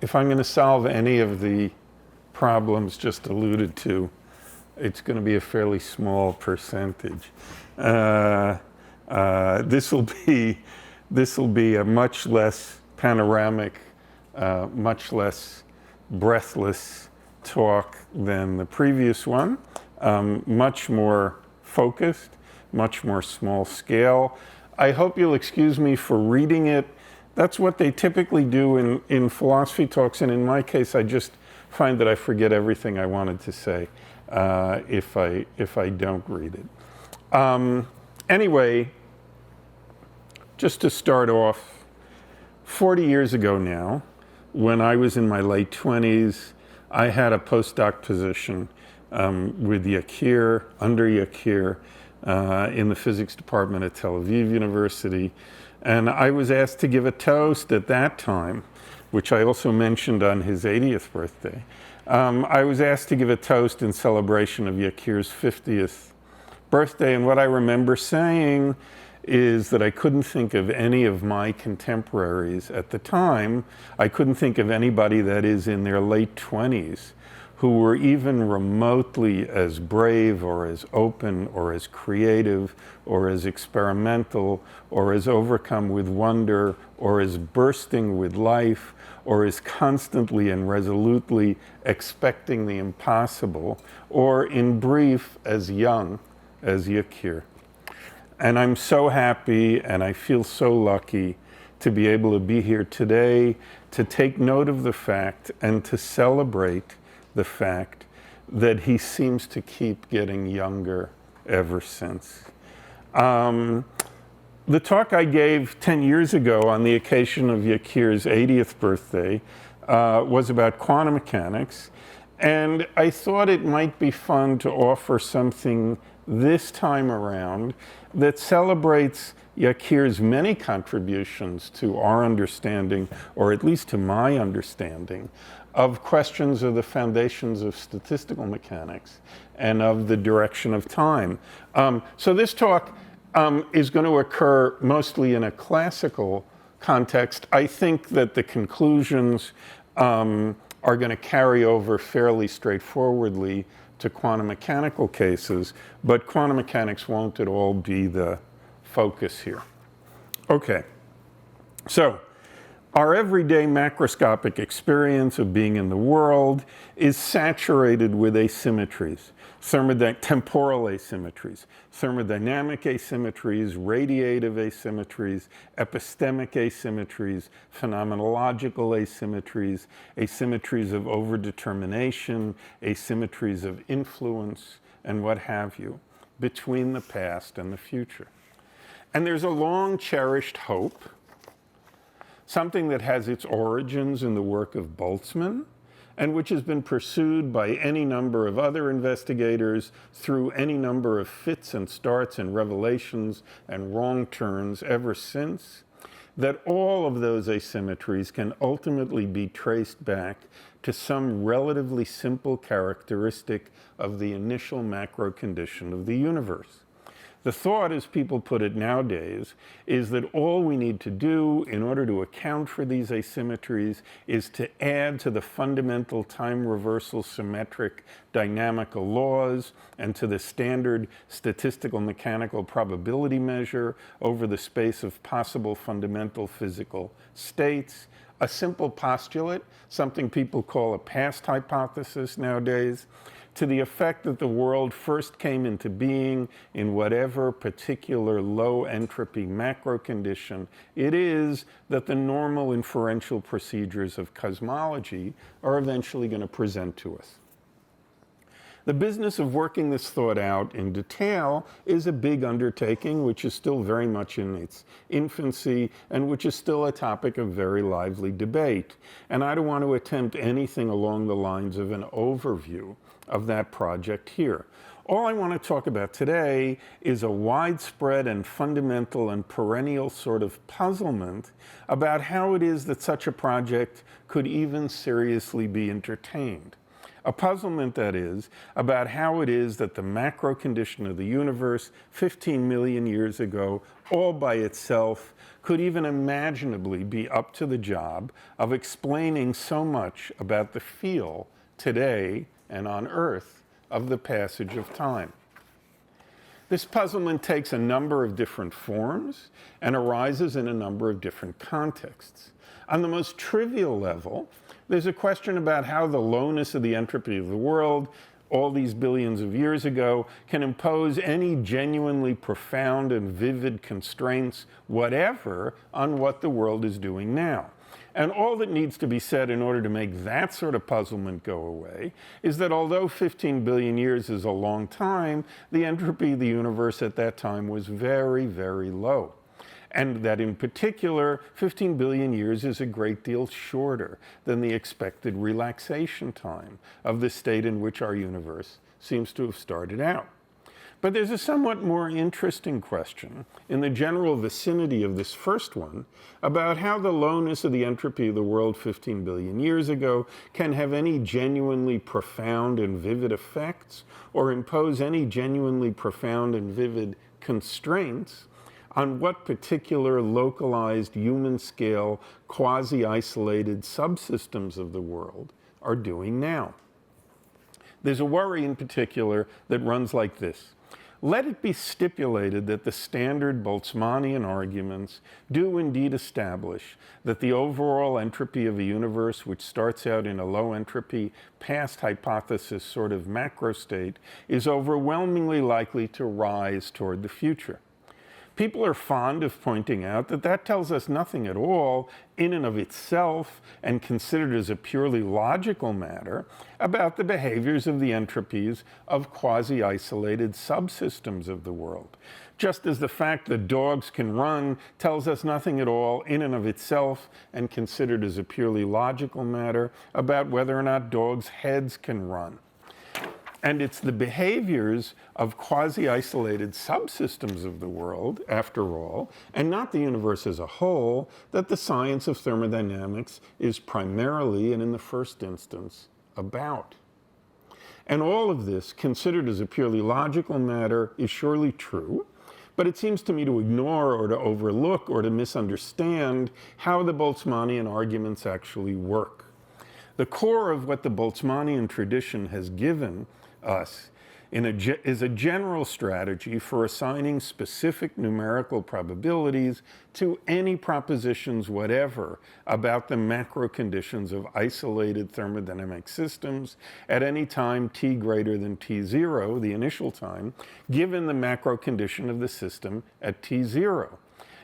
if I'm going to solve any of the problems just alluded to, it's going to be a fairly small percentage. This will be a much less panoramic, much less breathless talk than the previous one. Much more focused, much more small scale. I hope you'll excuse me for reading it. That's what they typically do in philosophy talks, and in my case, I just find that I forget everything I wanted to say if I don't read it. Anyway, just to start off, 40 years ago now, when I was in my late 20s, I had a postdoc position with Yakir, under Yakir, in the physics department at Tel Aviv University. And I was asked to give a toast at that time, which I also mentioned on his 80th birthday. I was asked to give a toast in celebration of Yakir's 50th birthday. And what I remember saying is that I couldn't think of any of my contemporaries at the time. I couldn't think of anybody that is in their late 20s who were even remotely as brave or as open or as creative or as experimental or as overcome with wonder or as bursting with life or as constantly and resolutely expecting the impossible, or in brief, as young as Yakir. And I'm so happy and I feel so lucky to be able to be here today to take note of the fact and to celebrate the fact that he seems to keep getting younger ever since. The talk I gave 10 years ago on the occasion of Yakir's 80th birthday was about quantum mechanics, and I thought it might be fun to offer something this time around that celebrates Yakir's many contributions to our understanding, or at least to my understanding, of questions of the foundations of statistical mechanics and of the direction of time. So this talk is going to occur mostly in a classical context. I think that the conclusions are going to carry over fairly straightforwardly to quantum mechanical cases, but quantum mechanics won't at all be the focus here. Okay, so our everyday macroscopic experience of being in the world is saturated with asymmetries, temporal asymmetries, thermodynamic asymmetries, radiative asymmetries, epistemic asymmetries, phenomenological asymmetries, asymmetries of overdetermination, asymmetries of influence, and what have you, between the past and the future. And there's a long cherished hope, something that has its origins in the work of Boltzmann, and which has been pursued by any number of other investigators through any number of fits and starts and revelations and wrong turns ever since, that all of those asymmetries can ultimately be traced back to some relatively simple characteristic of the initial macro condition of the universe. The thought, as people put it nowadays, is that all we need to do in order to account for these asymmetries is to add to the fundamental time reversal symmetric dynamical laws and to the standard statistical mechanical probability measure over the space of possible fundamental physical states. A simple postulate, something people call a past hypothesis nowadays, to the effect that the world first came into being in whatever particular low entropy macro condition it is that the normal inferential procedures of cosmology are eventually going to present to us. The business of working this thought out in detail is a big undertaking, which is still very much in its infancy and which is still a topic of very lively debate. And I don't want to attempt anything along the lines of an overview of that project here. All I want to talk about today is a widespread and fundamental and perennial sort of puzzlement about how it is that such a project could even seriously be entertained. A puzzlement, that is, about how it is that the macro condition of the universe 15 million years ago, all by itself, could even imaginably be up to the job of explaining so much about the feel today and on Earth of the passage of time. This puzzlement takes a number of different forms and arises in a number of different contexts. On the most trivial level, there's a question about how the lowness of the entropy of the world, all these billions of years ago, can impose any genuinely profound and vivid constraints, whatever, on what the world is doing now. And all that needs to be said in order to make that sort of puzzlement go away is that although 15 billion years is a long time, the entropy of the universe at that time was very, very low. And that in particular, 15 billion years is a great deal shorter than the expected relaxation time of the state in which our universe seems to have started out. But there's a somewhat more interesting question in the general vicinity of this first one about how the lowness of the entropy of the world 15 billion years ago can have any genuinely profound and vivid effects or impose any genuinely profound and vivid constraints on what particular localized human-scale, quasi-isolated subsystems of the world are doing now. There's a worry in particular that runs like this. Let it be stipulated that the standard Boltzmannian arguments do indeed establish that the overall entropy of a universe, which starts out in a low entropy, past hypothesis sort of macro state, is overwhelmingly likely to rise toward the future. People are fond of pointing out that that tells us nothing at all in and of itself and considered as a purely logical matter about the behaviors of the entropies of quasi-isolated subsystems of the world. Just as the fact that dogs can run tells us nothing at all in and of itself and considered as a purely logical matter about whether or not dogs' heads can run. And it's the behaviors of quasi-isolated subsystems of the world, after all, and not the universe as a whole, that the science of thermodynamics is primarily and in the first instance about. And all of this, considered as a purely logical matter, is surely true, but it seems to me to ignore or to overlook or to misunderstand how the Boltzmannian arguments actually work. The core of what the Boltzmannian tradition has given us is a general strategy for assigning specific numerical probabilities to any propositions whatever about the macro conditions of isolated thermodynamic systems at any time t greater than t0, the initial time, given the macro condition of the system at t0.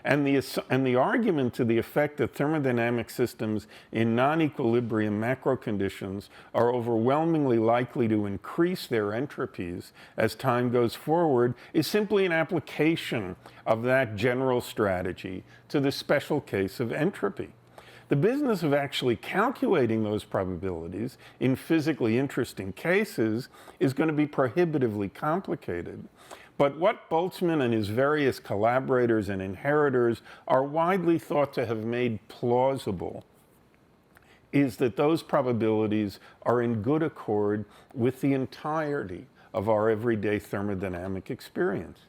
And the argument to the effect that thermodynamic systems in non-equilibrium macro conditions are overwhelmingly likely to increase their entropies as time goes forward is simply an application of that general strategy to the special case of entropy. The business of actually calculating those probabilities in physically interesting cases is going to be prohibitively complicated. But what Boltzmann and his various collaborators and inheritors are widely thought to have made plausible is that those probabilities are in good accord with the entirety of our everyday thermodynamic experience.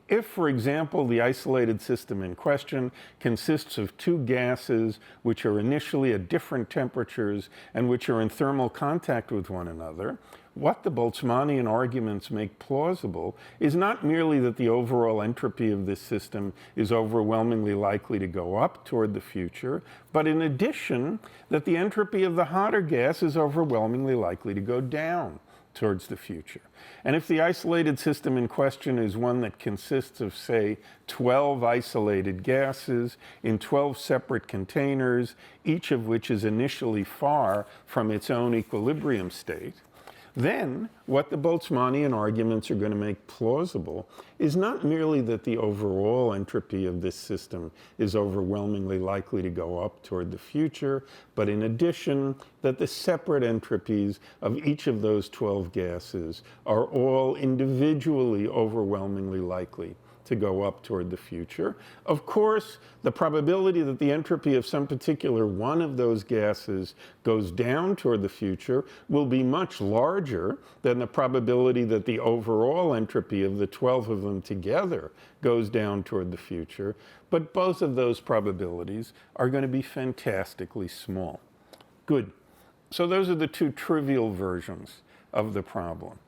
If, for example, the isolated system in question consists of two gases which are initially at different temperatures and which are in thermal contact with one another, what the Boltzmannian arguments make plausible is not merely that the overall entropy of this system is overwhelmingly likely to go up toward the future, but in addition, that the entropy of the hotter gas is overwhelmingly likely to go down towards the future. And if the isolated system in question is one that consists of, say, 12 isolated gases in 12 separate containers, each of which is initially far from its own equilibrium state, then what the Boltzmannian arguments are going to make plausible is not merely that the overall entropy of this system is overwhelmingly likely to go up toward the future, but in addition, that the separate entropies of each of those 12 gases are all individually overwhelmingly likely to go up toward the future. Of course, the probability that the entropy of some particular one of those gases goes down toward the future will be much larger than the probability that the overall entropy of the 12 of them together goes down toward the future. But both of those probabilities are going to be fantastically small. Good. So those are the two trivial versions of the problem.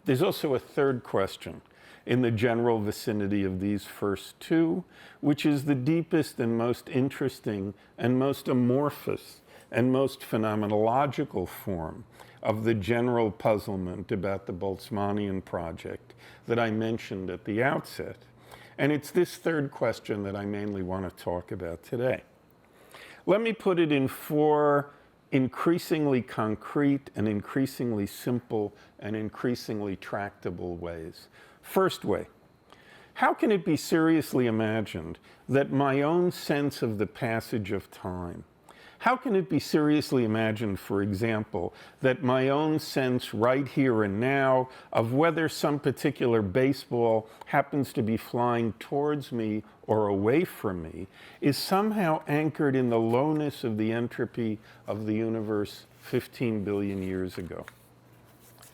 There's also a third question in the general vicinity of these first two, which is the deepest and most interesting and most amorphous and most phenomenological form of the general puzzlement about the Boltzmannian project that I mentioned at the outset. And it's this third question that I mainly want to talk about today. Let me put it in four increasingly concrete and increasingly simple and increasingly tractable ways. First way, how can it be seriously imagined that my own sense of the passage of time, how can it be seriously imagined, for example, that my own sense right here and now of whether some particular baseball happens to be flying towards me or away from me is somehow anchored in the lowness of the entropy of the universe 15 billion years ago?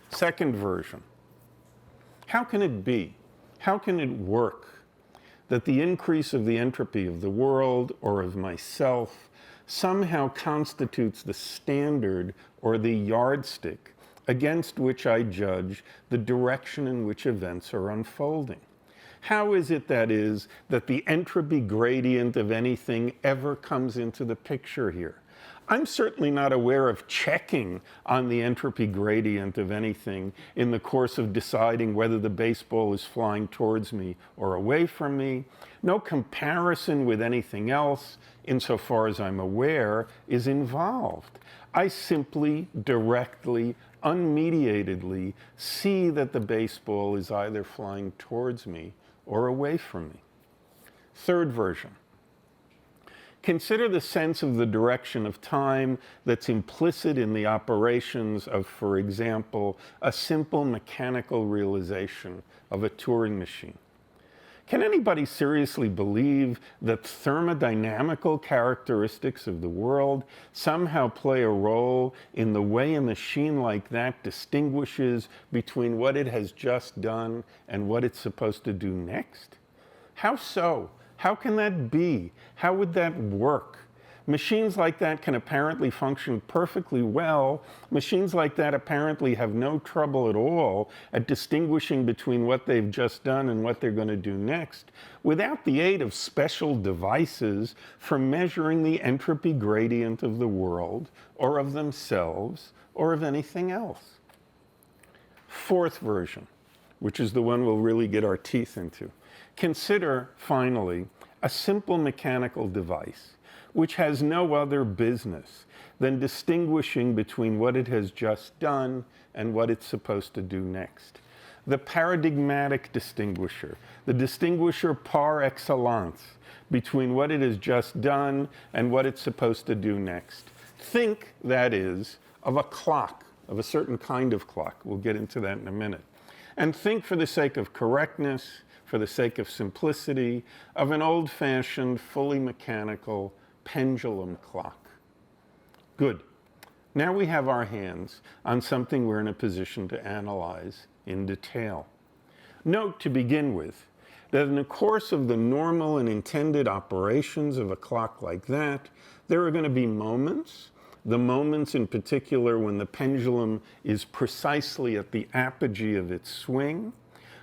Second version, how can it be, how can it work that the increase of the entropy of the world or of myself somehow constitutes the standard or the yardstick against which I judge the direction in which events are unfolding? How is it, that is, that the entropy gradient of anything ever comes into the picture here? I'm certainly not aware of checking on the entropy gradient of anything in the course of deciding whether the baseball is flying towards me or away from me. No comparison with anything else, insofar as I'm aware, is involved. I simply, directly, unmediatedly see that the baseball is either flying towards me or away from me. Third version. Consider the sense of the direction of time that's implicit in the operations of, for example, a simple mechanical realization of a Turing machine. Can anybody seriously believe that thermodynamical characteristics of the world somehow play a role in the way a machine like that distinguishes between what it has just done and what it's supposed to do next? How so? How can that be? How would that work? Machines like that can apparently function perfectly well. Machines like that apparently have no trouble at all at distinguishing between what they've just done and what they're going to do next, without the aid of special devices for measuring the entropy gradient of the world, or of themselves, or of anything else. Fourth version, which is the one we'll really get our teeth into. Consider, finally, a simple mechanical device which has no other business than distinguishing between what it has just done and what it's supposed to do next. The paradigmatic distinguisher, the distinguisher par excellence between what it has just done and what it's supposed to do next. Think, that is, of a clock, of a certain kind of clock. We'll get into that in a minute. And think, for the sake of correctness, for the sake of simplicity, of an old-fashioned, fully mechanical pendulum clock. Good. Now we have our hands on something we're in a position to analyze in detail. Note, to begin with, that in the course of the normal and intended operations of a clock like that, there are going to be moments, the moments in particular when the pendulum is precisely at the apogee of its swing,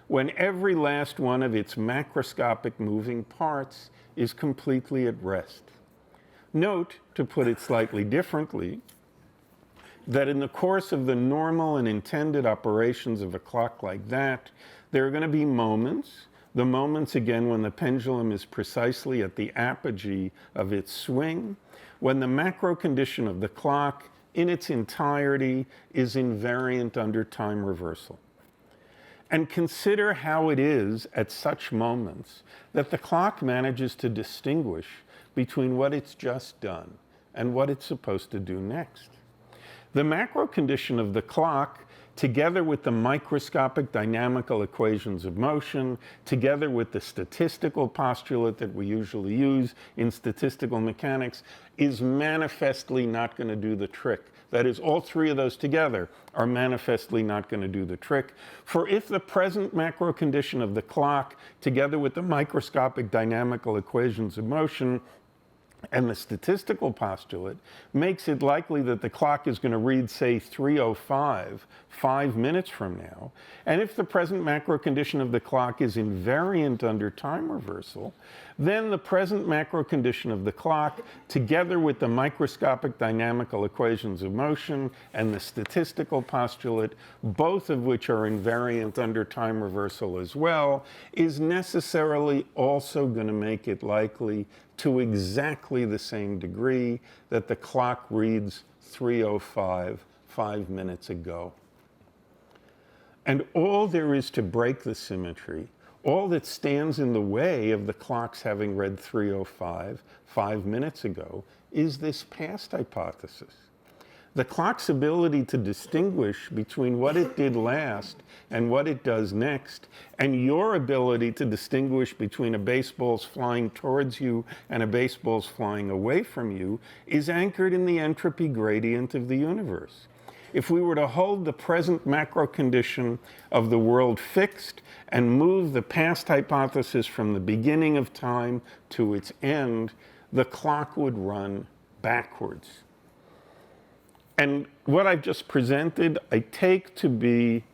when every last one of its macroscopic moving parts is completely at rest. Note, to put it slightly differently, that in the course of the normal and intended operations of a clock like that, there are going to be moments, the moments again when the pendulum is precisely at the apogee of its swing, when the macro condition of the clock in its entirety is invariant under time reversal. And consider how it is at such moments that the clock manages to distinguish between what it's just done and what it's supposed to do next. The macro condition of the clock together with the microscopic dynamical equations of motion, together with the statistical postulate that we usually use in statistical mechanics, is manifestly not going to do the trick. That is, all three of those together are manifestly not going to do the trick. For if the present macro condition of the clock, together with the microscopic dynamical equations of motion, and the statistical postulate makes it likely that the clock is going to read, say, 3:05, 5 minutes from now. And if the present macro condition of the clock is invariant under time reversal, then the present macro condition of the clock, together with the microscopic dynamical equations of motion and the statistical postulate, both of which are invariant under time reversal as well, is necessarily also going to make it likely to exactly the same degree that the clock reads 3:05, 5 minutes ago. And all there is to break the symmetry, all that stands in the way of the clocks having read 3:05, 5 minutes ago, is this past hypothesis. The clock's ability to distinguish between what it did last and what it does next, and your ability to distinguish between a baseball's flying towards you and a baseball's flying away from you, is anchored in the entropy gradient of the universe. If we were to hold the present macro condition of the world fixed and move the past hypothesis from the beginning of time to its end, the clock would run backwards. And what I've just presented, I take to be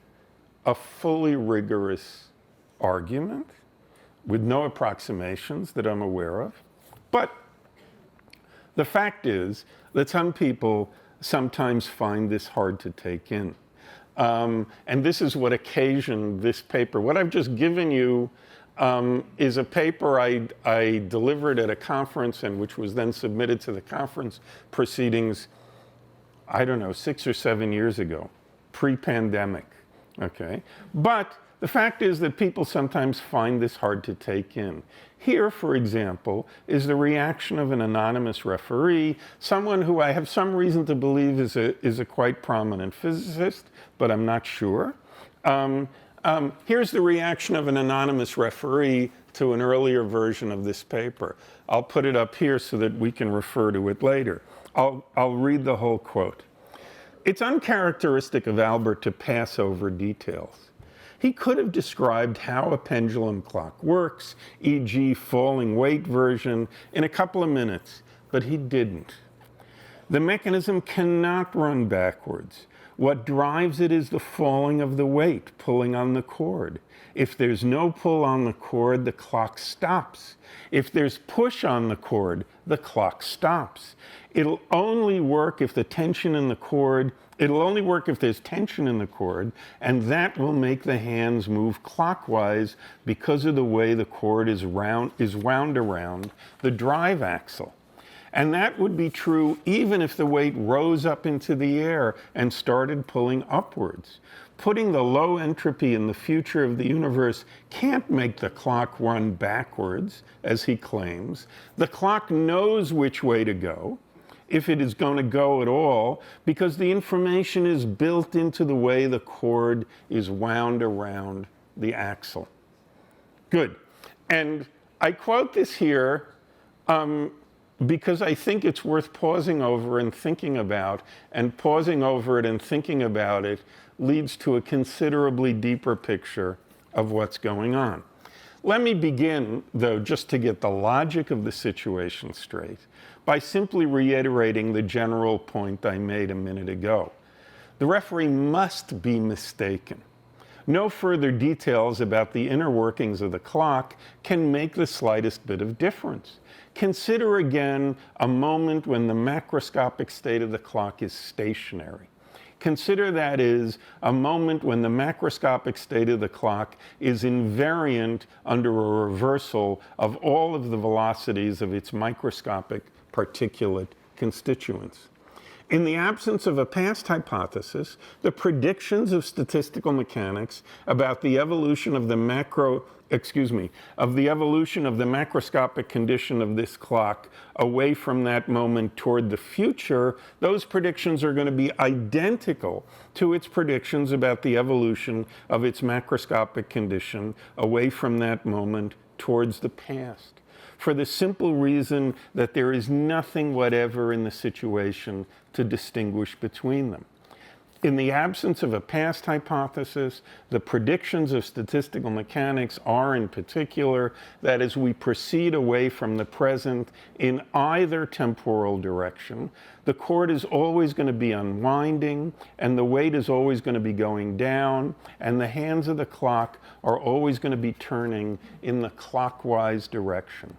a fully rigorous argument with no approximations that I'm aware of. But the fact is that some people sometimes find this hard to take in. And this is what occasioned this paper. What I've just given you is a paper I delivered at a conference and which was then submitted to the conference proceedings, I don't know, 6 or 7 years ago, pre-pandemic, okay? But the fact is that people sometimes find this hard to take in. Here, for example, is the reaction of an anonymous referee, someone who I have some reason to believe is a quite prominent physicist, but I'm not sure. Here's the reaction of an anonymous referee to an earlier version of this paper. I'll put it up here so that we can refer to it later. I'll read the whole quote. It's uncharacteristic of Albert to pass over details. He could have described how a pendulum clock works, e.g. falling weight version, in a couple of minutes, but he didn't. The mechanism cannot run backwards. What drives it is the falling of the weight, pulling on the cord. If there's no pull on the cord, the clock stops. If there's push on the cord, the clock stops. It'll only work if the tension in the cord, it'll only work if there's tension in the cord, and that will make the hands move clockwise because of the way the cord is wound around the drive axle. And that would be true even if the weight rose up into the air and started pulling upwards. Putting the low entropy in the future of the universe can't make the clock run backwards, as he claims. The clock knows which way to go, if it is going to go at all, because the information is built into the way the cord is wound around the axle. Good. And I quote this here because I think it's worth pausing over and thinking about, and pausing over it and thinking about it leads to a considerably deeper picture of what's going on. Let me begin, though, just to get the logic of the situation straight, by simply reiterating the general point I made a minute ago. The referee must be mistaken. No further details about the inner workings of the clock can make the slightest bit of difference. Consider again a moment when the macroscopic state of the clock is stationary. Consider that is a moment when the macroscopic state of the clock is invariant under a reversal of all of the velocities of its microscopic particulate constituents. In the absence of a past hypothesis, the predictions of statistical mechanics about the evolution of the macro of the evolution of the macroscopic condition of this clock away from that moment toward the future, those predictions are going to be identical to its predictions about the evolution of its macroscopic condition away from that moment towards the past. For the simple reason that there is nothing whatever in the situation to distinguish between them. In the absence of a past hypothesis, the predictions of statistical mechanics are, in particular, that as we proceed away from the present in either temporal direction, the cord is always going to be unwinding, and the weight is always going to be going down, and the hands of the clock are always going to be turning in the clockwise direction.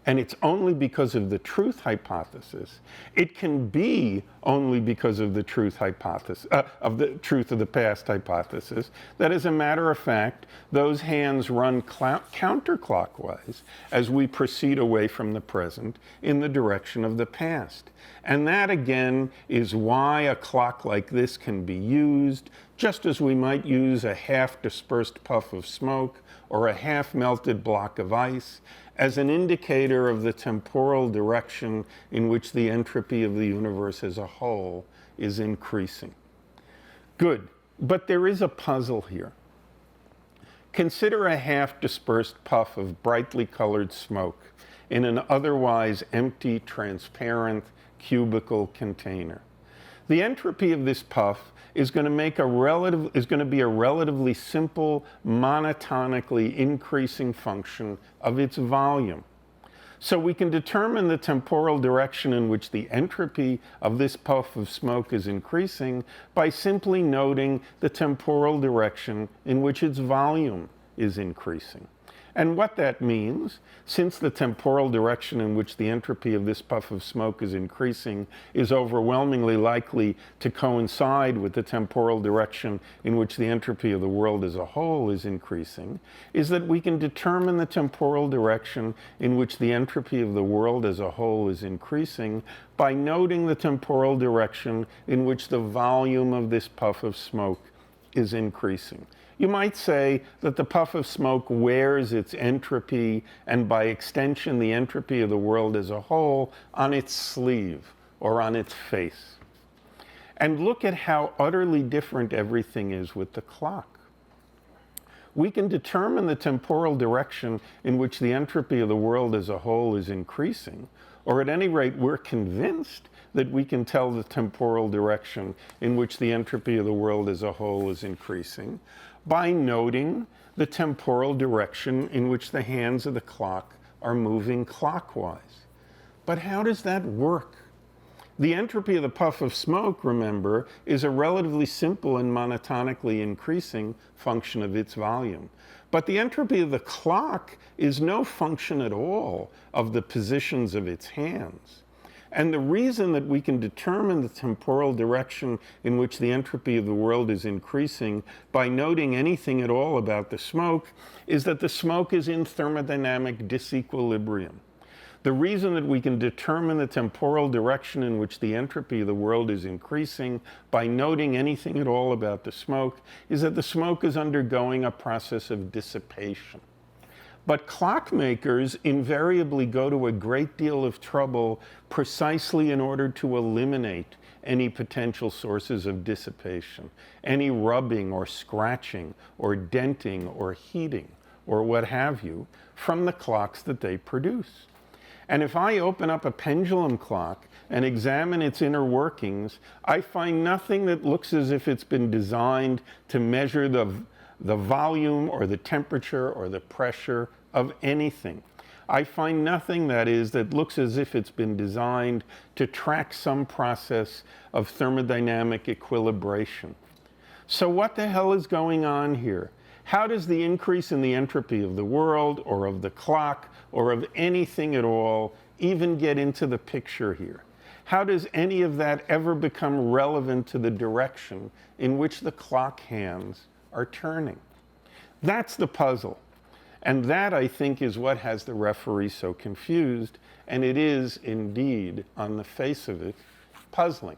And it's only because of the truth hypothesis. It can be only because of the truth hypothesis, of the truth of the past hypothesis, that as a matter of fact, those hands run counterclockwise as we proceed away from the present in the direction of the past. And that, again, is why a clock like this can be used, just as we might use a half-dispersed puff of smoke or a half-melted block of ice, as an indicator of the temporal direction in which the entropy of the universe as a whole is increasing. Good, but there is a puzzle here. Consider a half-dispersed puff of brightly colored smoke in an otherwise empty, transparent, cubical container. The entropy of this puff is going to be a relatively simple, monotonically increasing function of its volume. So we can determine the temporal direction in which the entropy of this puff of smoke is increasing by simply noting the temporal direction in which its volume is increasing. And what that means, since the temporal direction in which the entropy of this puff of smoke is increasing is overwhelmingly likely to coincide with the temporal direction in which the entropy of the world as a whole is increasing, is that we can determine the temporal direction in which the entropy of the world as a whole is increasing by noting the temporal direction in which the volume of this puff of smoke is increasing. You might say that the puff of smoke wears its entropy, and by extension the entropy of the world as a whole, on its sleeve or on its face. And look at how utterly different everything is with the clock. We can determine the temporal direction in which the entropy of the world as a whole is increasing, or at any rate we're convinced that we can tell the temporal direction in which the entropy of the world as a whole is increasing by noting the temporal direction in which the hands of the clock are moving clockwise. But how does that work? The entropy of the puff of smoke, remember, is a relatively simple and monotonically increasing function of its volume. But the entropy of the clock is no function at all of the positions of its hands. And the reason that we can determine the temporal direction in which the entropy of the world is increasing by noting anything at all about the smoke is that the smoke is in thermodynamic disequilibrium. The reason that we can determine the temporal direction in which the entropy of the world is increasing by noting anything at all about the smoke is that the smoke is undergoing a process of dissipation. But clockmakers invariably go to a great deal of trouble precisely in order to eliminate any potential sources of dissipation, any rubbing or scratching or denting or heating or what have you from the clocks that they produce. And if I open up a pendulum clock and examine its inner workings, I find nothing that looks as if it's been designed to measure the volume or the temperature or the pressure of anything. I find nothing, that is, that looks as if it's been designed to track some process of thermodynamic equilibration. So what the hell is going on here? How does the increase in the entropy of the world or of the clock or of anything at all even get into the picture here? How does any of that ever become relevant to the direction in which the clock hands are turning? That's the puzzle. And that, I think, is what has the referee so confused, and it is indeed, on the face of it, puzzling.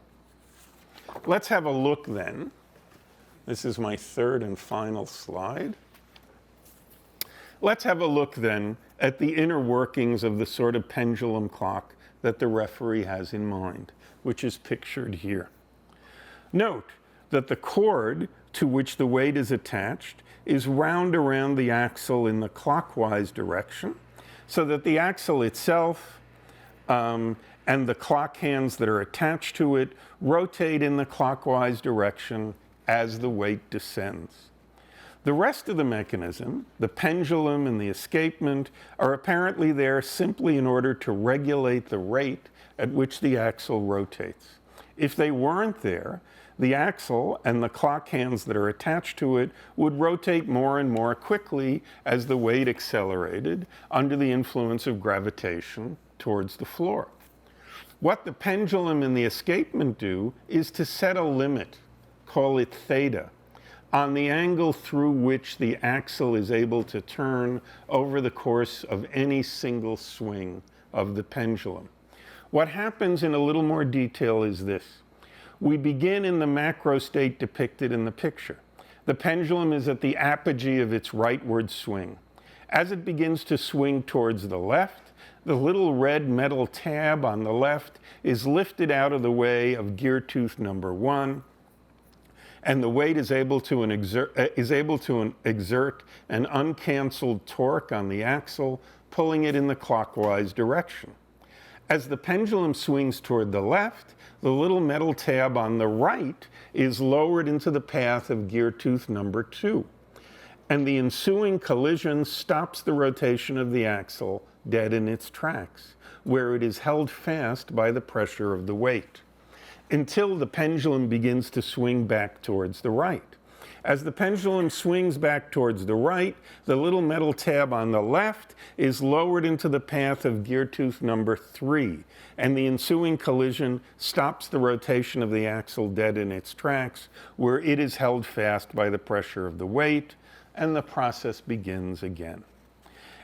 Let's have a look then. This is my third and final slide. Let's have a look then at the inner workings of the sort of pendulum clock that the referee has in mind, which is pictured here. Note that the cord to which the weight is attached is wound around the axle in the clockwise direction, so that the axle itself and the clock hands that are attached to it rotate in the clockwise direction as the weight descends. The rest of the mechanism, the pendulum and the escapement, are apparently there simply in order to regulate the rate at which the axle rotates. If they weren't there, the axle and the clock hands that are attached to it would rotate more and more quickly as the weight accelerated under the influence of gravitation towards the floor. What the pendulum and the escapement do is to set a limit, call it theta, on the angle through which the axle is able to turn over the course of any single swing of the pendulum. What happens in a little more detail is this. We begin in the macro state depicted in the picture. The pendulum is at the apogee of its rightward swing. As it begins to swing towards the left, the little red metal tab on the left is lifted out of the way of gear tooth number 1, and the weight is able to exert an uncanceled torque on the axle, pulling it in the clockwise direction. As the pendulum swings toward the left, the little metal tab on the right is lowered into the path of gear tooth number 2, and the ensuing collision stops the rotation of the axle dead in its tracks, where it is held fast by the pressure of the weight, until the pendulum begins to swing back towards the right. As the pendulum swings back towards the right, the little metal tab on the left is lowered into the path of gear tooth number 3, and the ensuing collision stops the rotation of the axle dead in its tracks, where it is held fast by the pressure of the weight, and the process begins again.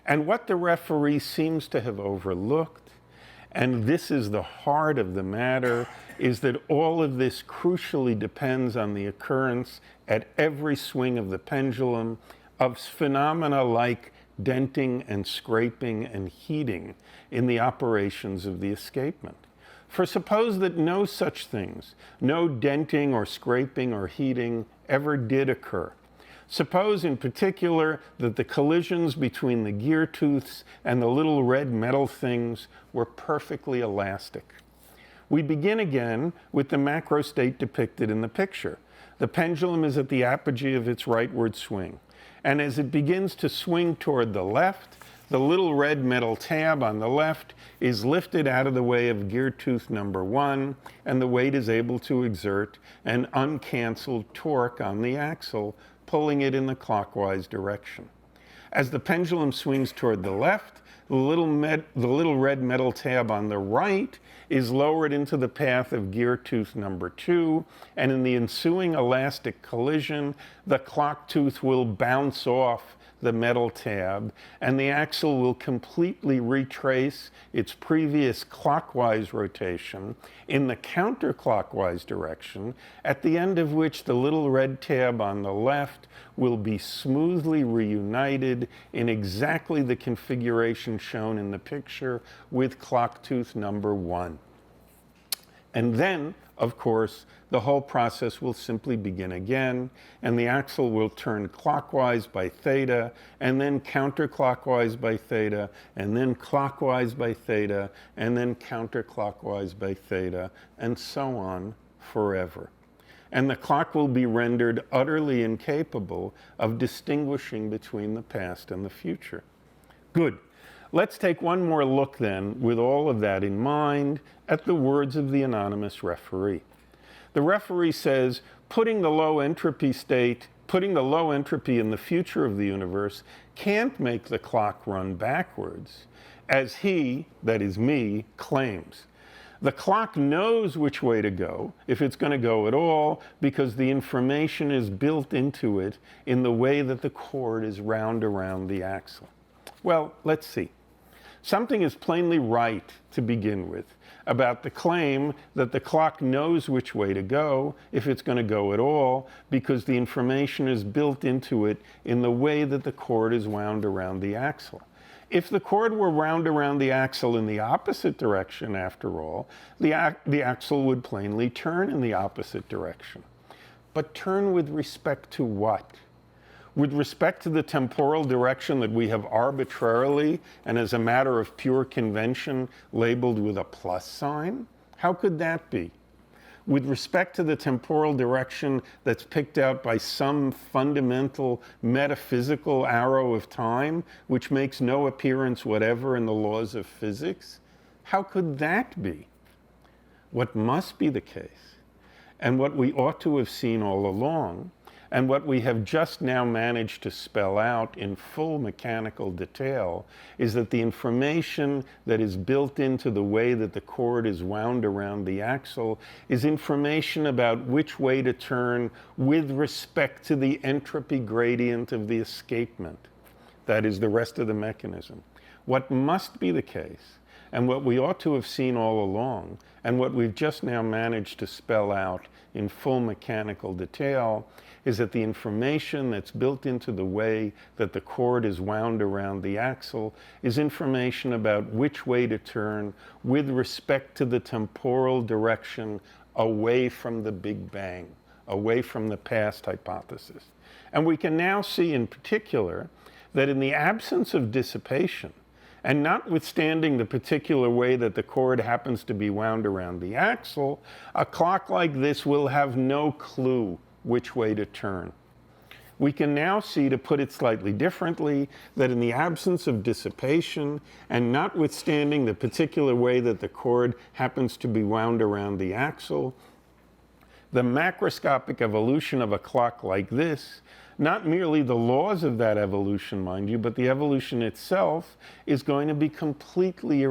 And what the referee seems to have overlooked, and this is the heart of the matter, is that all of this crucially depends on the occurrence at every swing of the pendulum of phenomena like denting and scraping and heating in the operations of the escapement. For suppose that no such things, no denting or scraping or heating ever did occur. Suppose in particular that the collisions between the gear tooths and the little red metal things were perfectly elastic. We begin again with the macro state depicted in the picture. The pendulum is at the apogee of its rightward swing, and as it begins to swing toward the left, the little red metal tab on the left is lifted out of the way of gear tooth number 1, and the weight is able to exert an uncanceled torque on the axle, pulling it in the clockwise direction. As the pendulum swings toward the left, the little red metal tab on the right is lowered into the path of gear tooth number 2, and in the ensuing elastic collision, the clock tooth will bounce off the metal tab, and the axle will completely retrace its previous clockwise rotation in the counterclockwise direction, at the end of which the little red tab on the left will be smoothly reunited in exactly the configuration shown in the picture with clock tooth number 1. And then, of course, the whole process will simply begin again, and the axle will turn clockwise by theta, and then counterclockwise by theta, and then clockwise by theta, and then counterclockwise by theta, and so on forever. And the clock will be rendered utterly incapable of distinguishing between the past and the future. Good. Let's take one more look then, with all of that in mind, at the words of the anonymous referee. The referee says, putting the low entropy in the future of the universe can't make the clock run backwards, as he, that is me, claims. The clock knows which way to go, if it's going to go at all, because the information is built into it in the way that the cord is wound around the axle. Well, let's see. Something is plainly right to begin with about the claim that the clock knows which way to go, if it's going to go at all, because the information is built into it in the way that the cord is wound around the axle. If the cord were wound around the axle in the opposite direction, after all, the axle would plainly turn in the opposite direction. But turn with respect to what? With respect to the temporal direction that we have arbitrarily and as a matter of pure convention labeled with a plus sign? How could that be? With respect to the temporal direction that's picked out by some fundamental metaphysical arrow of time, which makes no appearance whatever in the laws of physics? How could that be? What must be the case, and what we ought to have seen all along, and what we have just now managed to spell out in full mechanical detail, is that the information that is built into the way that the cord is wound around the axle is information about which way to turn with respect to the entropy gradient of the escapement. That is the rest of the mechanism. What must be the case, and what we ought to have seen all along, and what we've just now managed to spell out in full mechanical detail, is that the information that's built into the way that the cord is wound around the axle is information about which way to turn with respect to the temporal direction away from the Big Bang, away from the past hypothesis. And we can now see in particular that in the absence of dissipation, and notwithstanding the particular way that the cord happens to be wound around the axle, a clock like this will have no clue which way to turn. We can now see, to put it slightly differently, that in the absence of dissipation, and notwithstanding the particular way that the cord happens to be wound around the axle, the macroscopic evolution of a clock like this, not merely the laws of that evolution, mind you, but the evolution itself is going to be completely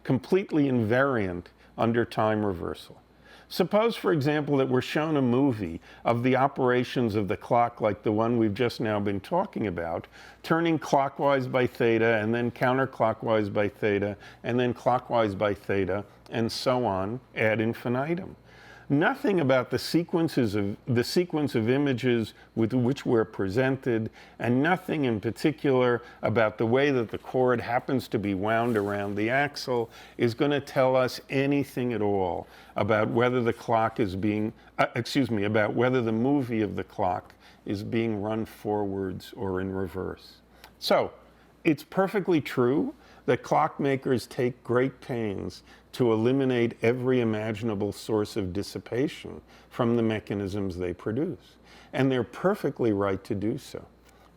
invariant under time reversal. Suppose, for example, that we're shown a movie of the operations of the clock like the one we've just now been talking about, turning clockwise by theta and then counterclockwise by theta and then clockwise by theta and so on ad infinitum. Nothing about the sequence of images with which we're presented, and nothing in particular about the way that the cord happens to be wound around the axle is going to tell us anything at all about whether the clock is being, about whether the movie of the clock is being run forwards or in reverse. So, it's perfectly true that clockmakers take great pains to eliminate every imaginable source of dissipation from the mechanisms they produce. And they're perfectly right to do so.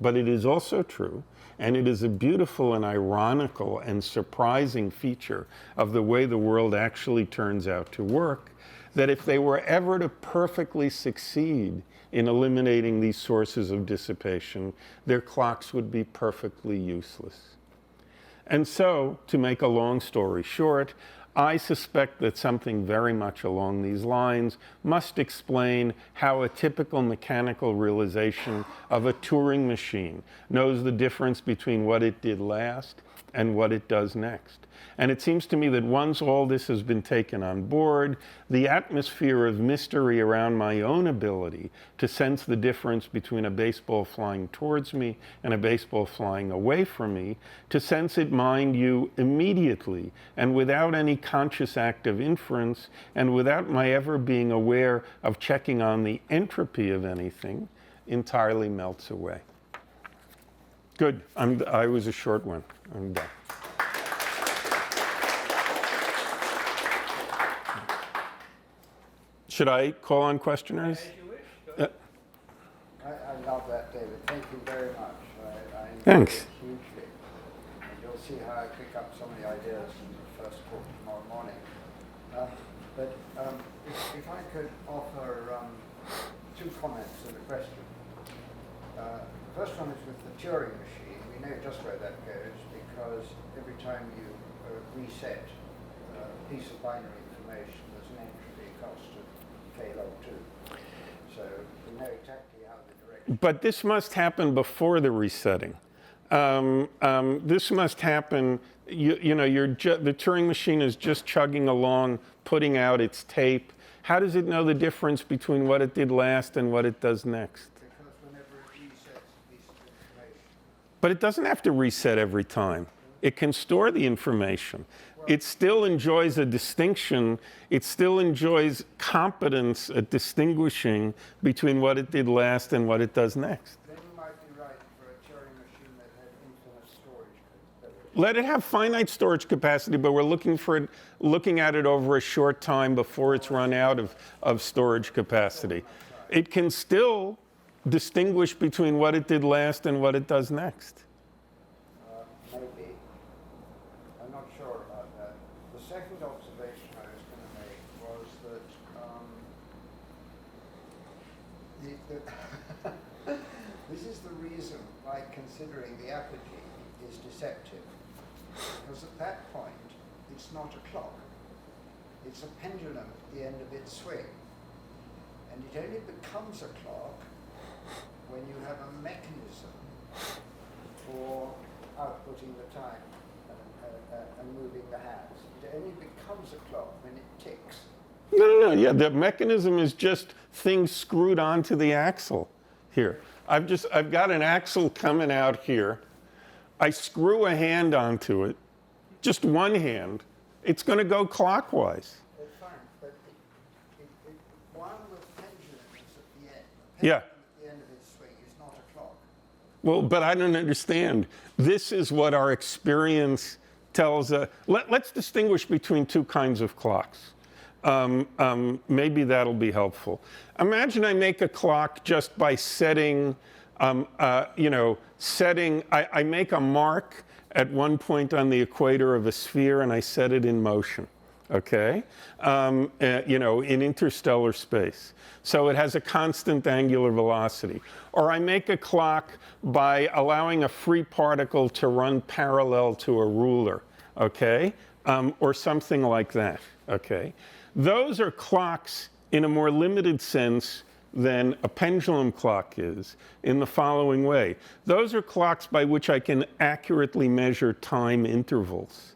But it is also true, and it is a beautiful and ironical and surprising feature of the way the world actually turns out to work, that if they were ever to perfectly succeed in eliminating these sources of dissipation, their clocks would be perfectly useless. And so, to make a long story short, I suspect that something very much along these lines must explain how a typical mechanical realization of a Turing machine knows the difference between what it did last and what it does next. And it seems to me that once all this has been taken on board, the atmosphere of mystery around my own ability to sense the difference between a baseball flying towards me and a baseball flying away from me, to sense it, mind you, immediately and without any conscious act of inference and without my ever being aware of checking on the entropy of anything, entirely melts away. Good. I was a short one. I'm done. Should I call on questioners? As you wish. I love that, David. Thank you very much. I enjoyed Thanks. it hugely. And you'll see how I pick up some of the ideas in the first talk tomorrow morning. If I could offer two comments and a question. The first one is with the Turing machine. We know just where that goes because every time you reset a piece of binary information, there's an entropy cost of K log 2. So we know exactly how the direction. But this must happen before the resetting. This must happen. You know, the Turing machine is just chugging along, putting out its tape. How does it know the difference between what it did last and what it does next? Because whenever it resets a piece of information. But it doesn't have to reset every time. It can store the information. It still enjoys a distinction. It still enjoys competence at distinguishing between what it did last and what it does next. Then you might be right for a Turing machine that had infinite storage capability. Let it have finite storage capacity, but we're looking at it over a short time before it's run out of storage capacity. It can still distinguish between what it did last and what it does next. Maybe. I'm not sure about that. The second observation I was going to make was that this is the reason why considering the apogee is deceptive. Because at that point, it's not a clock. It's a pendulum at the end of its swing. And it only becomes a clock when you have a mechanism for outputting the time and moving the hands. It only becomes a clock when it ticks. No. Yeah, the mechanism is just things screwed onto the axle here. I've got an axle coming out here. I screw a hand onto it, just one hand. It's going to go clockwise. That's fine, but while the pendulum is at the end, Yeah. at the end of its swing is not a clock. Well, but I don't understand. This is what our experience tells us. Let's distinguish between two kinds of clocks. Maybe that'll be helpful. Imagine I make a clock just by setting, I make a mark at one point on the equator of a sphere and I set it in motion, okay? In interstellar space. So it has a constant angular velocity. Or I make a clock by allowing a free particle to run parallel to a ruler, okay? Or something like that, okay? Those are clocks in a more limited sense than a pendulum clock is in the following way. Those are clocks by which I can accurately measure time intervals,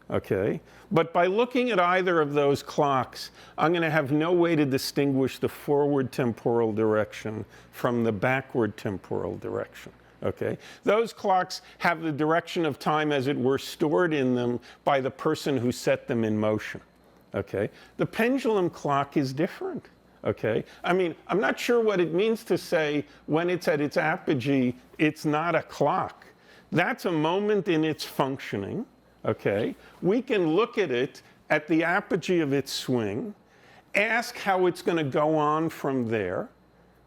okay? But by looking at either of those clocks, I'm going to have no way to distinguish the forward temporal direction from the backward temporal direction, okay? Those clocks have the direction of time, as it were, stored in them by the person who set them in motion, okay? The pendulum clock is different. Okay? I mean, I'm not sure what it means to say when it's at its apogee, it's not a clock. That's a moment in its functioning, okay? We can look at it at the apogee of its swing, ask how it's going to go on from there,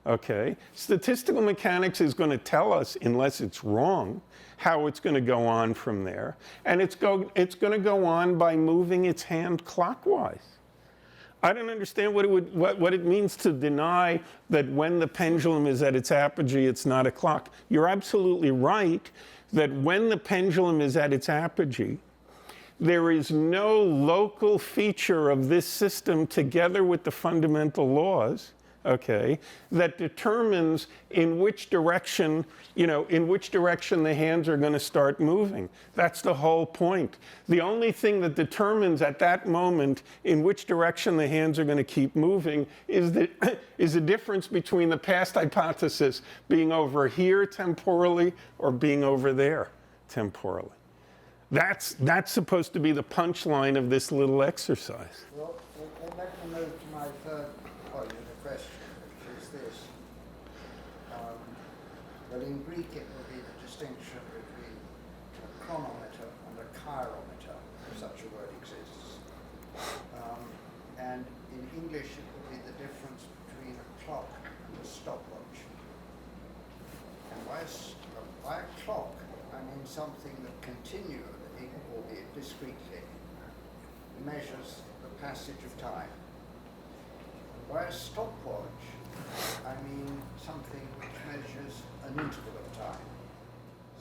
okay? Statistical mechanics is going to tell us, unless it's wrong, how it's going to go on from there. And it's going to go on by moving its hand clockwise. I don't understand what it means to deny that when the pendulum is at its apogee, it's not a clock. You're absolutely right that when the pendulum is at its apogee, there is no local feature of this system together with the fundamental laws, okay, that determines in which direction the hands are going to start moving. That's the whole point. The only thing that determines at that moment in which direction the hands are going to keep moving is the difference between the past hypothesis being over here temporally or being over there temporally. That's supposed to be the punchline of this little exercise. Well, let me move to my third point of the question, which is this. Well, in Greek it will be the distinction between a chronometer and a chirometer, if such a word exists. And in English it will be the difference between a clock and a stopwatch. And by a clock, I mean something that continually, albeit discretely, measures the passage of time. By a stopwatch, I mean something which measures an interval of time.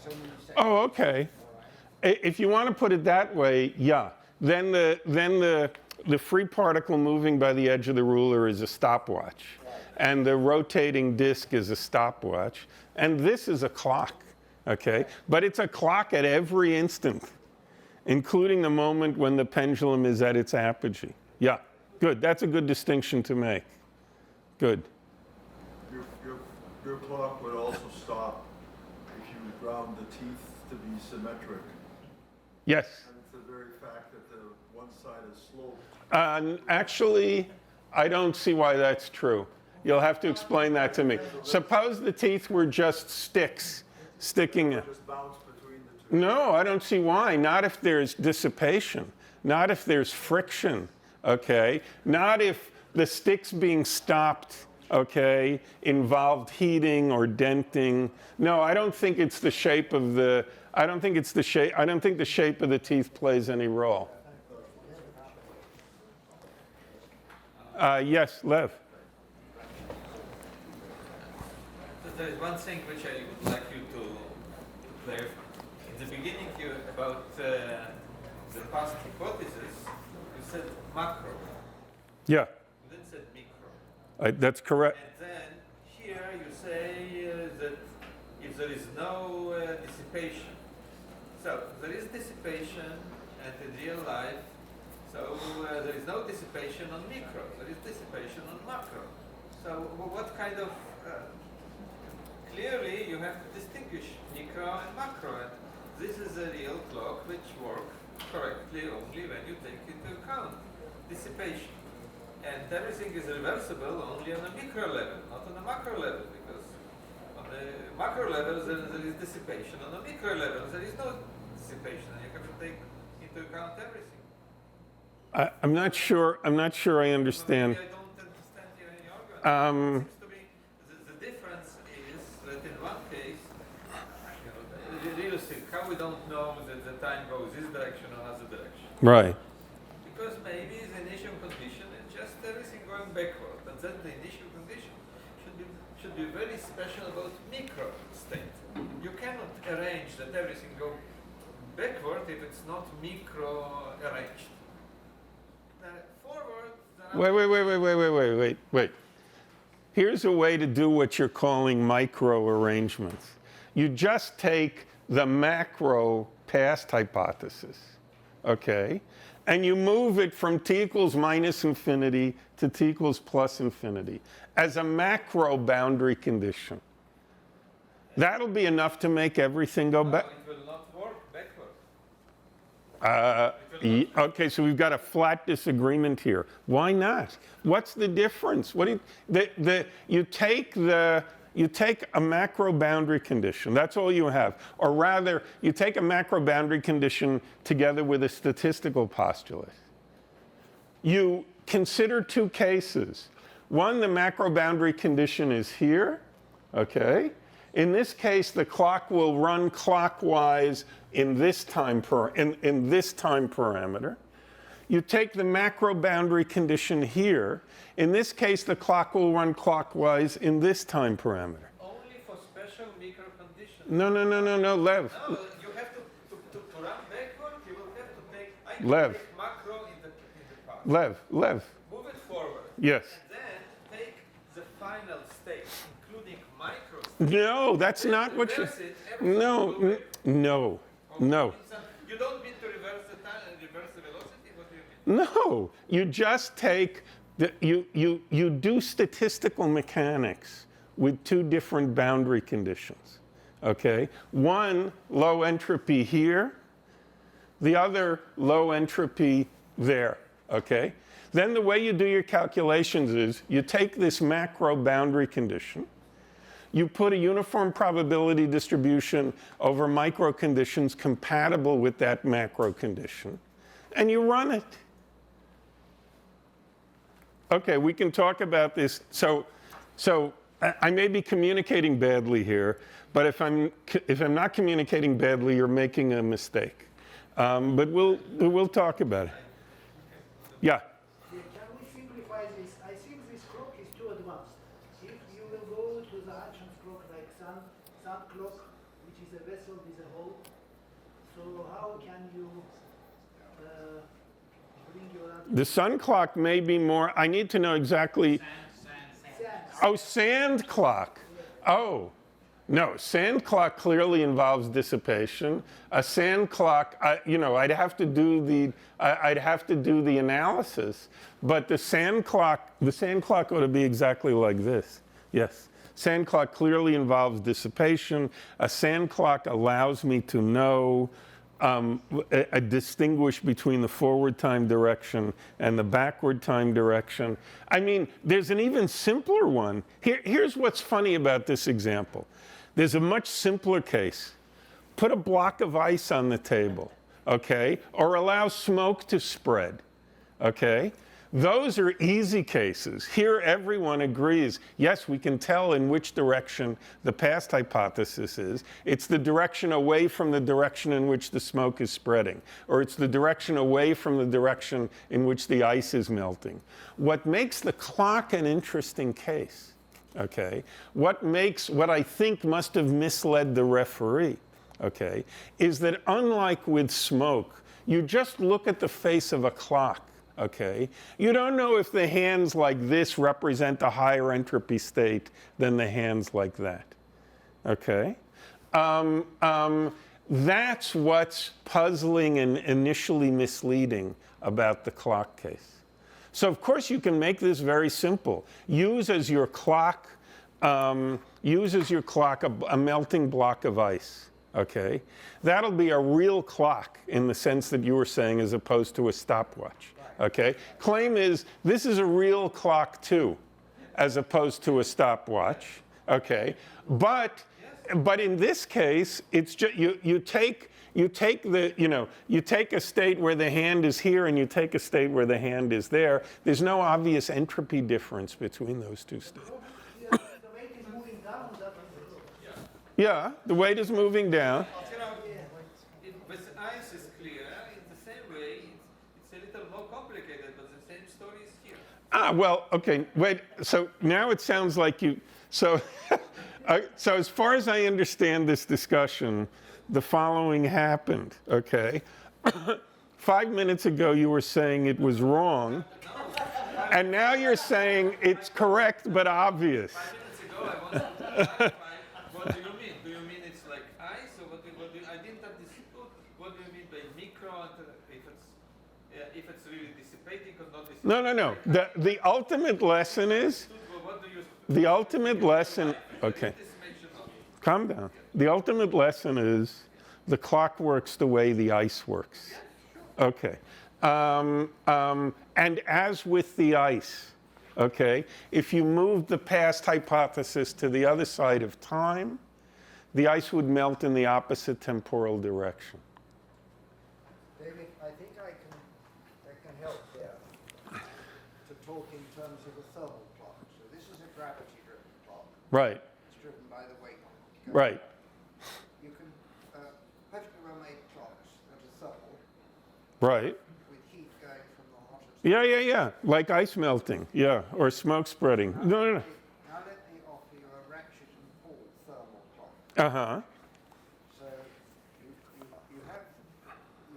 So many seconds. Oh, okay. If you want to put it that way, yeah. Then the free particle moving by the edge of the ruler is a stopwatch. Right. And the rotating disk is a stopwatch. And this is a clock. Okay? But it's a clock at every instant, including the moment when the pendulum is at its apogee. Yeah, good. That's a good distinction to make. Good. Your clock would also stop if you ground the teeth to be symmetric. Yes. And it's the very fact that the one side is sloped. Actually, I don't see why that's true. You'll have to explain that to me. Suppose the teeth were just sticks sticking in. Just bounce between the two. No, I don't see why. Not if there's dissipation. Not if there's friction. Okay? Not if the sticks being stopped, okay, involved heating or denting. No, I don't think it's the shape of the, I don't think the shape of the teeth plays any role. Yes, Lev. There is one thing which I would like you to clarify. In the beginning, about the past hypothesis, you said macro. Yeah, You didn't say micro. that's correct. And then here you say that if there is no dissipation. So there is dissipation and in real life, so there is no dissipation on micro, there is dissipation on macro. So what kind of, clearly you have to distinguish micro and macro, and this is a real clock which works correctly only when you take into account dissipation. And everything is reversible only on a micro level, not on a macro level, because on the macro level there is dissipation, on the micro level there is no dissipation, and you have to take into account everything. I'm not sure I understand. Maybe I don't understand your argument. It seems to me the difference is that in one case, the real thing, how we don't know that the time goes this direction or other direction. Right. Because maybe the initial condition is just everything going backward, and then the initial condition should be very special about micro state. You cannot arrange that everything go backward if it's not micro arranged. Forward. Wait. Here's a way to do what you're calling micro arrangements. You just take the macro past hypothesis, okay, and you move it from t equals minus infinity to t equals plus infinity as a macro boundary condition. That'll be enough to make everything go back. It will not work backward. Okay, so we've got a flat disagreement here. Why not? What's the difference? What do you take a macro boundary condition. That's all you have. Or rather, you take a macro boundary condition together with a statistical postulate. You consider two cases. One, the macro boundary condition is here, okay? In this case, the clock will run clockwise in this time parameter. You take the macro boundary condition here. In this case, the clock will run clockwise in this time parameter. Only for special micro conditions. No, Lev. No, you have to run backward. You will have to take. I can Lev. take macro in the past. Lev. Move it forward. Yes. And then take the final state, including micro. No, that's not what you. Reverse it, everything will go back. No. You don't mean to reverse the time and reverse the velocity? What do you mean? No, you just take you do statistical mechanics with two different boundary conditions. Okay, one low entropy here, the other low entropy there. Okay, then the way you do your calculations is you take this macro boundary condition. You put a uniform probability distribution over micro conditions compatible with that macro condition, and you run it. Okay, we can talk about this. So I may be communicating badly here, but if I'm not communicating badly, you're making a mistake. But we'll talk about it. Yeah. Can we simplify this? I think this clock is too advanced. If you will go to the ancient clock like sun clock, which is a vessel with a hole, so how can you bring your answer? The sun clock may be more. I need to know exactly. Sand. Oh, sand clock. Oh, No, sand clock clearly involves dissipation. A sand clock, I'd have to do the analysis, but the sand clock ought to be exactly like this. Yes, sand clock clearly involves dissipation. A sand clock allows me to know distinguish between the forward time direction and the backward time direction. I mean, there's an even simpler one. Here's what's funny about this example. There's a much simpler case. Put a block of ice on the table, okay? Or allow smoke to spread, okay? Those are easy cases. Here, everyone agrees, yes, we can tell in which direction the past hypothesis is. It's the direction away from the direction in which the smoke is spreading, or it's the direction away from the direction in which the ice is melting. What makes the clock an interesting case, okay, what I think must have misled the referee, okay, is that unlike with smoke, you just look at the face of a clock. Okay, you don't know if the hands like this represent a higher entropy state than the hands like that. Okay, that's what's puzzling and initially misleading about the clock case. So of course you can make this very simple. Use as your clock a melting block of ice. Okay, that'll be a real clock in the sense that you were saying, as opposed to a stopwatch. Okay, claim is this is a real clock too, as opposed to a stopwatch. Okay, but in this case, it's just you take a state where the hand is here and you take a state where the hand is there. There's no obvious entropy difference between those two states. The weight is moving down, that is Yeah, the weight is moving down. With ice is clear. In the same way, it's a little more complicated, but the same story is here. Well, okay, wait. So now it sounds like you. So, so as far as I understand this discussion, the following happened. Okay, 5 minutes ago you were saying it was wrong, and now you're saying it's correct but obvious. 5 minutes ago, I wanted to clarify. What do you mean? Do you mean it's like ice, or what do you, I didn't understand. What do you mean by micro? If it's really dissipating or not dissipating? No. The ultimate lesson is What do you? the ultimate lesson. Okay, calm down. The ultimate lesson is the clock works the way the ice works. Okay, and as with the ice, okay, if you moved the past hypothesis to the other side of time, the ice would melt in the opposite temporal direction. David, I think I can help there to talk in terms of a thermal clock. So this is a gravity-driven clock. Right, It's driven by the weight. right, You can perfectly well make clocks that are thermal right. with heat going from the hotter to Yeah, like ice melting, yeah, or smoke spreading. No. Now let me offer you a ratchet and pull thermal clock. Uh-huh, So you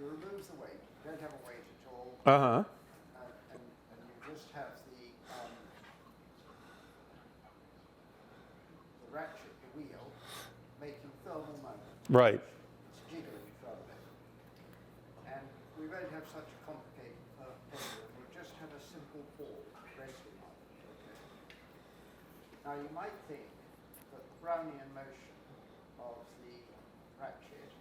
remove the weight. You don't have a weight at all. uh-huh, And you just have the ratchet, the wheel, making thermal moment. right, It's jiggling thermally. And we won't have such a complicated pendulum. We'll just have a simple ball resting on it. Okay? Now you might think that the Brownian motion of the ratchet,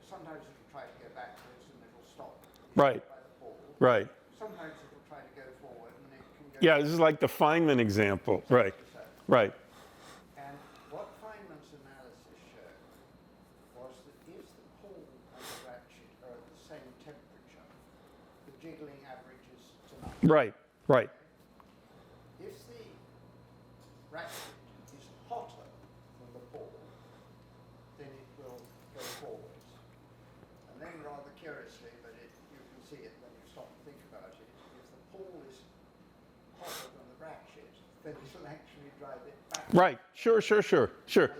sometimes it'll try to go backwards and it'll stop right, by the ball. right. Sometimes it'll try to go forward and it can go Yeah, this is like the Feynman example, right, so. right, And what Feynman's analysis showed was that if the pull and the ratchet are at the same temperature, the jiggling averages to nothing. right, right, If the ratchet is hotter than the ball, then it will go forwards. And then rather curiously, but you can see it when you stop and think about it, if the ball is hotter than the ratchet, then it will actually drive it back. right. Sure. Now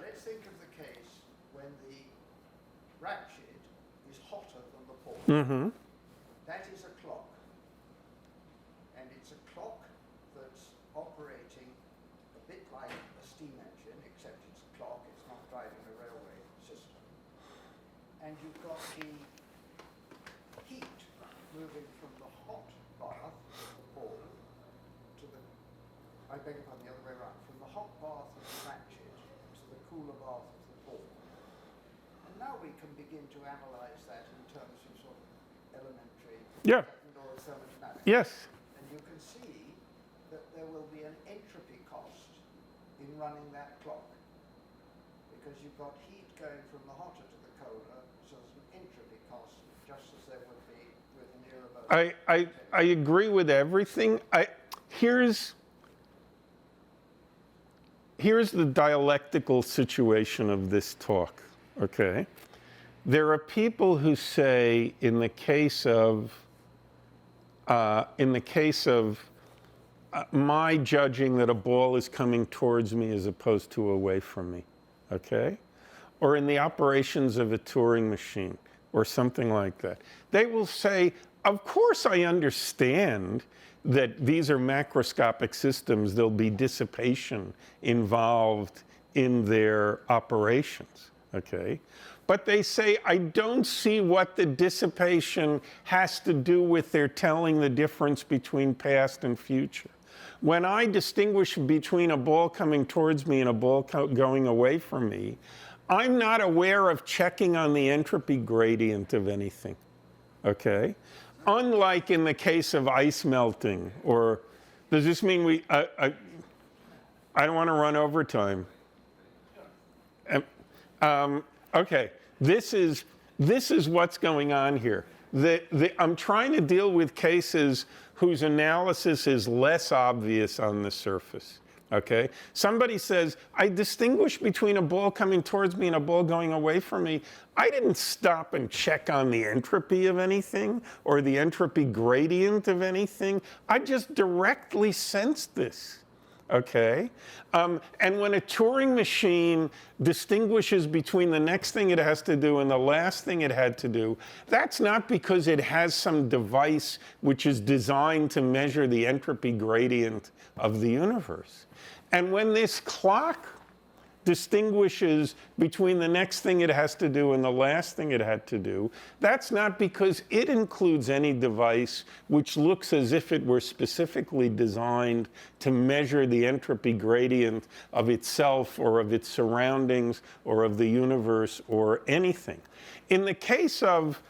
let's think of the case when the ratchet is hotter than the ball. Mm-hmm. That is a clock. And it's a clock that's operating a bit like a steam engine, except it's a and you've got the heat moving from the hot bath of the ball to the, I beg your pardon, the other way around, from the hot bath of the ratchet to the cooler bath of the ball. And now we can begin to analyze that in terms of sort of elementary Yeah. law of thermodynamics. Yes. And you can see that there will be an entropy cost in running that clock, because you've got heat going from the hotter to the colder, so there's an entropy cost, just as there would be with an irreversible. I agree with everything. Here's the dialectical situation of this talk, okay? There are people who say in the case of my judging that a ball is coming towards me as opposed to away from me, okay? Or in the operations of a Turing machine or something like that. They will say, of course I understand that these are macroscopic systems, there'll be dissipation involved in their operations, okay? But they say, I don't see what the dissipation has to do with their telling the difference between past and future. When I distinguish between a ball coming towards me and a ball going away from me, I'm not aware of checking on the entropy gradient of anything, okay? Unlike in the case of ice melting, or does this mean I don't want to run overtime. Okay, this is what's going on here. I'm trying to deal with cases whose analysis is less obvious on the surface. Okay? Somebody says, I distinguish between a ball coming towards me and a ball going away from me. I didn't stop and check on the entropy of anything or the entropy gradient of anything. I just directly sensed this. Okay? And when a Turing machine distinguishes between the next thing it has to do and the last thing it had to do, that's not because it has some device which is designed to measure the entropy gradient of the universe. And when this clock distinguishes between the next thing it has to do and the last thing it had to do, that's not because it includes any device which looks as if it were specifically designed to measure the entropy gradient of itself or of its surroundings or of the universe or anything. In the case of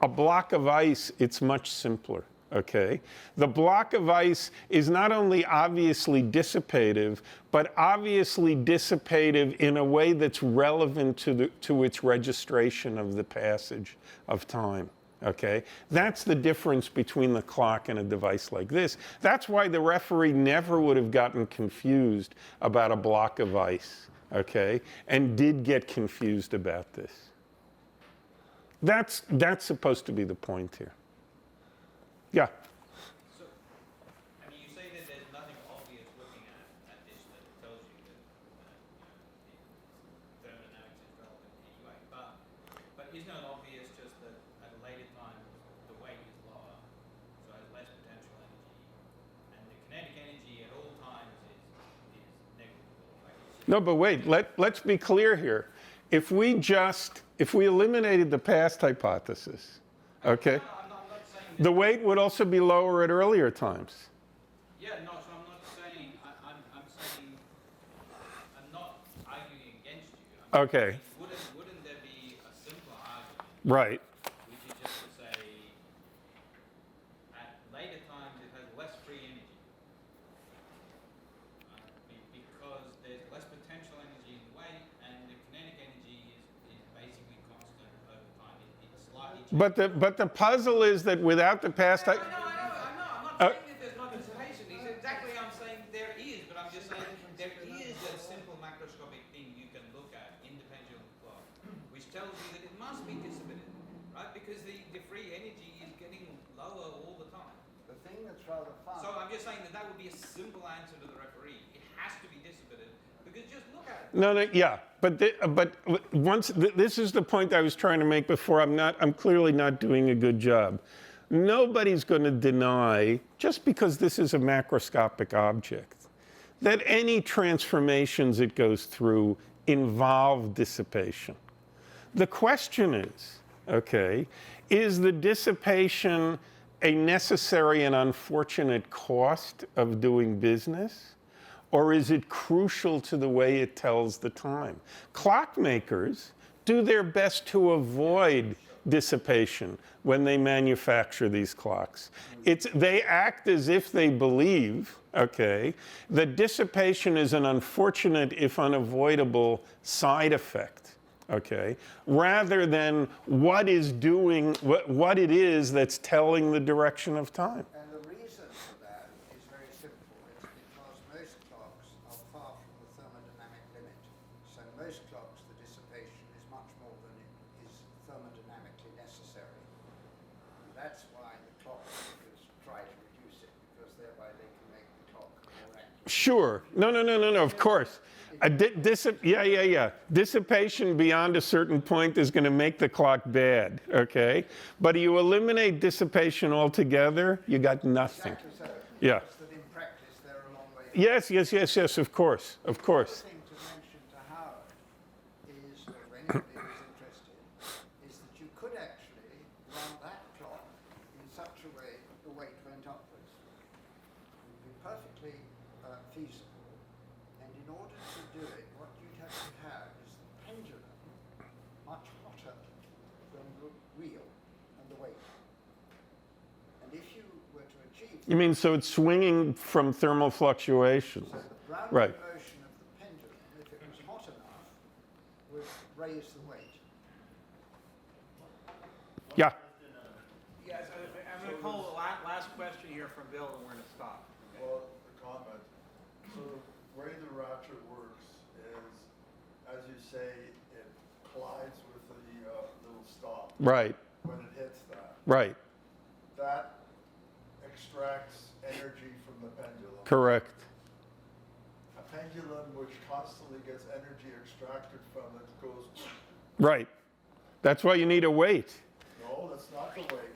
a block of ice, it's much simpler. Okay? The block of ice is not only obviously dissipative, but obviously dissipative in a way that's relevant to its registration of the passage of time. Okay? That's the difference between the clock and a device like this. That's why the referee never would have gotten confused about a block of ice. Okay? And did get confused about this. That's supposed to be the point here. Yeah. So, I mean, you say that there's nothing obvious looking at this that tells you that the thermodynamics is relevant anyway. But isn't it obvious just that at a later time the weight is lower, so it has less potential energy, and the kinetic energy at all times is negligible, right? No, but wait. Let's be clear here. If we eliminated the past hypothesis, okay? The weight would also be lower at earlier times. Yeah, no, so I'm not saying, I'm saying, I'm not arguing against you. Okay. Wouldn't there be a simpler argument, Right. which is just to say, at later times it has less free energy, because there's less potential energy in the weight, and the kinetic energy is basically constant over time. It's slightly changing. But the puzzle is that without the past, I know. I'm not saying that there's no dissipation. It's exactly I'm saying there is, but I'm just saying there is a simple macroscopic thing you can look at in the pendulum clock, which tells you that it must be dissipated, right? Because the free energy is getting lower all the time. The thing that's rather fun. So I'm just saying that would be a simple answer to the referee. It has to be dissipated because just look at it. No, yeah. But this is the point I was trying to make before. I'm clearly not doing a good job. Nobody's going to deny, just because this is a macroscopic object, that any transformations it goes through involve dissipation. The question is, okay, is the dissipation a necessary and unfortunate cost of doing business? Or is it crucial to the way it tells the time? Clockmakers do their best to avoid dissipation when they manufacture these clocks. They act as if they believe, okay, that dissipation is an unfortunate, if unavoidable, side effect, okay, rather than what is doing, what it is that's telling the direction of time. And the reason for that is very simple. It's because most clocks are far from the thermodynamic limit. So most clocks, the dissipation is much more than is thermodynamically necessary. And that's why the clock makers try to reduce it, because thereby they can make the clock more accurate. Sure. No, of course. Dissipation beyond a certain point is going to make the clock bad, okay? But you eliminate dissipation altogether, you got nothing. Exactly so. Yeah. Just that in practice they're a long way. Yes, of course. The other thing to mention to Howard is, or anybody who's interested, is that you could actually run that clock in such a way that the weight went upwards. It would be perfectly feasible. And in order to do it, what you'd have to have is the pendulum much hotter than the wheel and the weight. And if you were to achieve You mean so it's swinging from thermal fluctuations? so the rounding Right. motion of the pendulum, if it was hot enough, would raise the weight. Yeah. Yes, I'm going to call the last question here from Bill, and we're going to stop. Well, the comment. So the way the ratchet works is, as you say, it collides with the little stop Right. when it hits that. Right. That extracts energy from the pendulum. Correct. A pendulum which constantly gets energy extracted from it goes, Right. That's why you need a weight. no, that's not the way.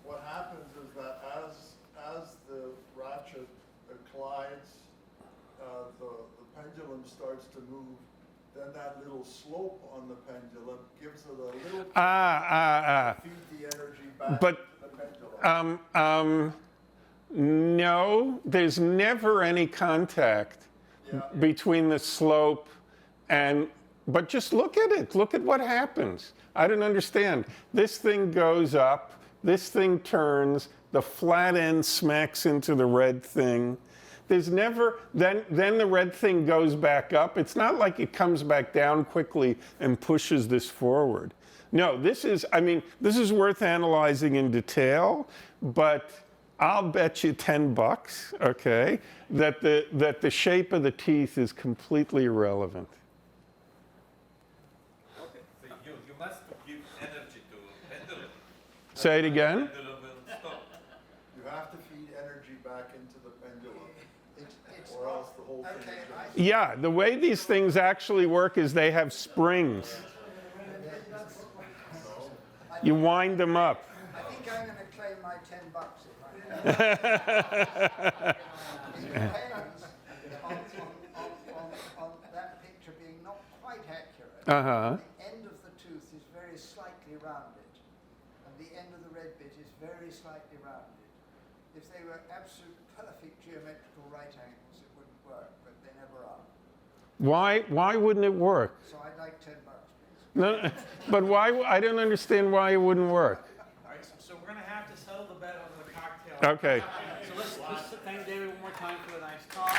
What happens is that as the ratchet collides, the pendulum starts to move, then that little slope on the pendulum gives it a little feed the energy back But, to the pendulum. No, there's never any contact Yeah. between the slope but just look at it. Look at what happens. I don't understand. This thing goes up, this thing turns, the flat end smacks into the red thing. There's never, then the red thing goes back up. It's not like it comes back down quickly and pushes this forward. No, this is worth analyzing in detail, but I'll bet you $10, okay, that the shape of the teeth is completely irrelevant. Okay. So you must give energy to pendulum. Say it again. Pendulum will stop. You have to feed energy back into the pendulum, It's or not, else the whole thing okay, is I just... think Yeah, the way these things actually work is they have springs. You wind them up. I think I'm going to claim my $10 if I It depends on that picture being not quite accurate. Uh-huh. The end of the tooth is very slightly rounded, and the end of the red bit is very slightly rounded. If they were absolute perfect geometrical right angles, it wouldn't work, but they never are. Why wouldn't it work? So I'd like $10, please. No, but why? I don't understand why it wouldn't work. All right, so we're going to have to settle the bet over the cocktail. Okay. So let's thank David one more time for the nice talk.